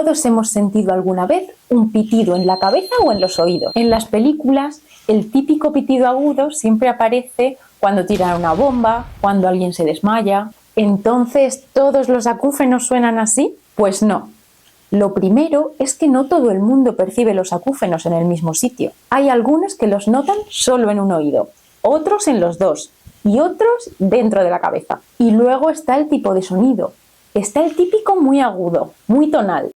Todos hemos sentido alguna vez un pitido en la cabeza o en los oídos. En las películas, el típico pitido agudo siempre aparece cuando tiran una bomba, cuando alguien se desmaya. ¿Entonces todos los acúfenos suenan así? Pues no. Lo primero es que no todo el mundo percibe los acúfenos en el mismo sitio. Hay algunos que los notan solo en un oído, otros en los dos y otros dentro de la cabeza. Y luego está el tipo de sonido. Está el típico muy agudo, muy tonal.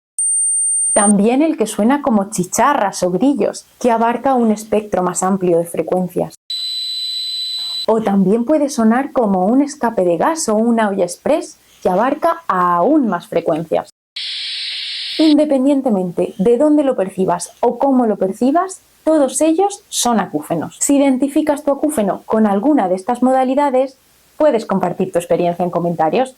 También el que suena como chicharras o grillos, que abarca un espectro más amplio de frecuencias. O también puede sonar como un escape de gas o una olla express, que abarca aún más frecuencias. Independientemente de dónde lo percibas o cómo lo percibas, todos ellos son acúfenos. Si identificas tu acúfeno con alguna de estas modalidades, puedes compartir tu experiencia en comentarios.